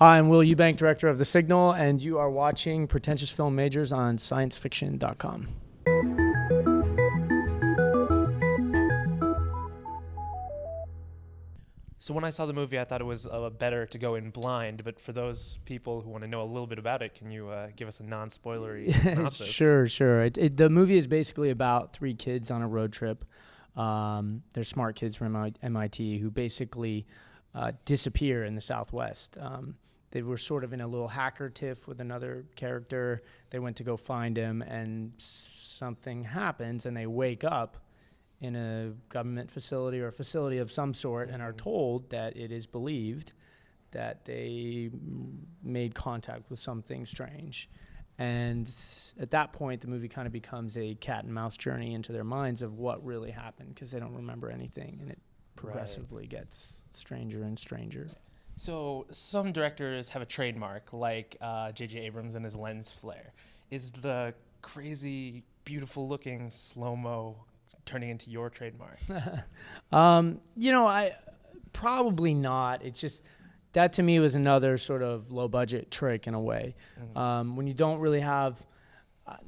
I'm Will Eubank, director of The Signal, and you are watching Pretentious Film Majors on sciencefiction.com. So when I saw the movie, I thought it was better to go in blind. But for those people who want to know a little bit about it, can you give us a non-spoilery synopsis? Sure. The movie is basically about three kids on a road trip. They're smart kids from MIT who basically disappear in the Southwest. They were sort of in a little hacker tiff with another character. They went to go find him, and something happens, and they wake up in a government facility or a facility of some sort and are told that it is believed that they made contact with something strange. And at that point, the movie kind of becomes a cat and mouse journey into their minds of what really happened, because they don't remember anything, and it progressively gets stranger and stranger. So some directors have a trademark, like J.J. Abrams and his lens flare. Is the crazy, beautiful-looking slow-mo turning into your trademark? I probably not. It's just that to me was another sort of low-budget trick in a way. When you don't really have,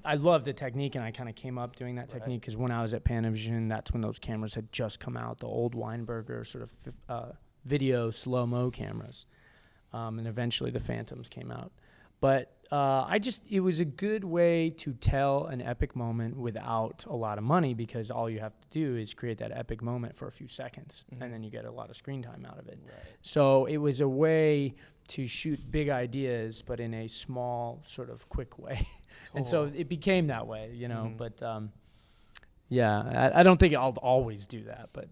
I love the technique, and I kind of came up doing that technique because when I was at Panavision, that's when those cameras had just come out, the old Weinberger sort of video slow-mo cameras, and eventually the Phantoms came out. But it was a good way to tell an epic moment without a lot of money, because all you have to do is create that epic moment for a few seconds, and then you get a lot of screen time out of it. So it was a way to shoot big ideas, but in a small, sort of quick way. And so it became that way, but I don't think I'll always do that, but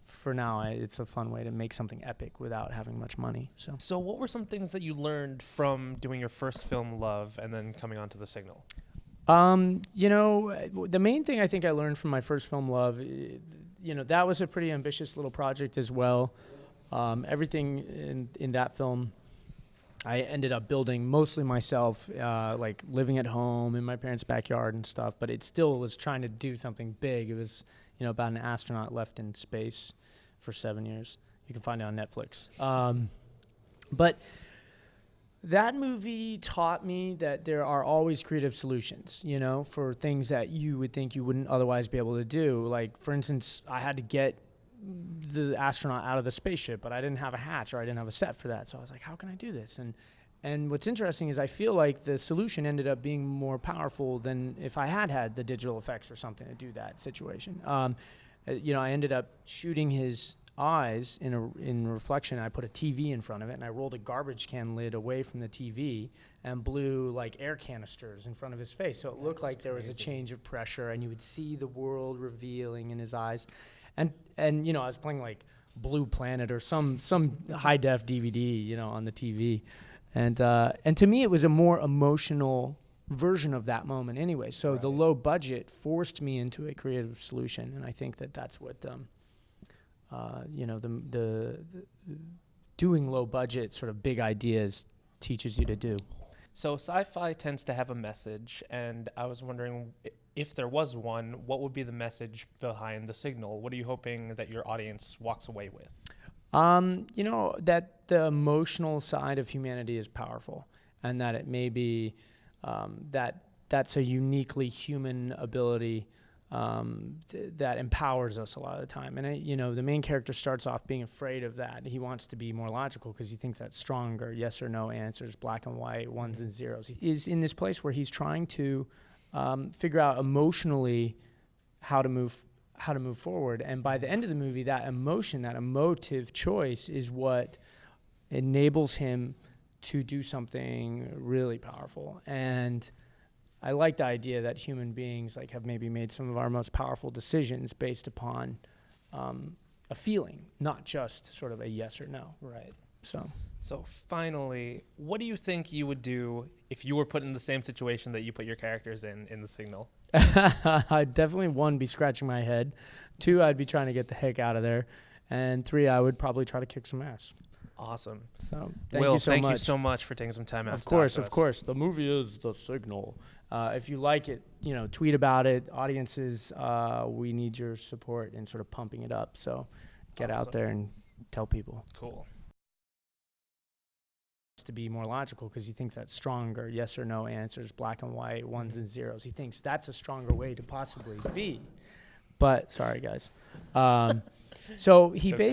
for now, it's a fun way to make something epic without having much money. So what were some things that you learned from doing your first film, Love, and then coming on to The Signal? The main thing I think I learned from my first film, Love, that was a pretty ambitious little project as well. Everything in that film, I ended up building mostly myself, like living at home in my parents' backyard and stuff, but it still was trying to do something big. It was, about an astronaut left in space for 7 years. You can find it on Netflix. But that movie taught me that there are always creative solutions, for things that you would think you wouldn't otherwise be able to do. Like, for instance, I had to get the astronaut out of the spaceship, but I didn't have a hatch, or I didn't have a set for that. So I was like, how can I do this? And what's interesting is I feel like the solution ended up being more powerful than if I had the digital effects or something to do that situation. I ended up shooting his eyes in reflection. I put a TV in front of it, and I rolled a garbage can lid away from the TV and blew like air canisters in front of his face. So it looked like there was a change of pressure, and you would see the world revealing in his eyes. And I was playing like Blue Planet or some high def DVD, on the TV, and to me it was a more emotional version of that moment anyway. So the low budget forced me into a creative solution, and I think that's what the doing low budget sort of big ideas teaches you to do. So sci-fi tends to have a message, and I was wondering, if there was one, what would be the message behind The Signal? What are you hoping that your audience walks away with? That the emotional side of humanity is powerful, and that it may be that's a uniquely human ability that empowers us a lot of the time. And the main character starts off being afraid of that. He wants to be more logical because he thinks that's stronger, yes or no answers, black and white, ones and zeros. He's in this place where he's trying to figure out emotionally how to move forward. And by the end of the movie, that emotive choice is what enables him to do something really powerful. And I like the idea that human beings have maybe made some of our most powerful decisions based upon a feeling, not just sort of a yes or no. Right. So finally, what do you think you would do if you were put in the same situation that you put your characters in The Signal? I'd definitely, 1, be scratching my head. 2, I'd be trying to get the heck out of there. And 3, I would probably try to kick some ass. Awesome. So Will, thank you so much for taking some time out. Of course. The movie is The Signal. If you like it, tweet about it. Audiences, we need your support in sort of pumping it up. So get out there and tell people. Cool. starts to be more logical because he thinks that's stronger. Yes or no answers, black and white, ones and zeros. He thinks that's a stronger way to possibly be. But sorry, guys. So he Okay.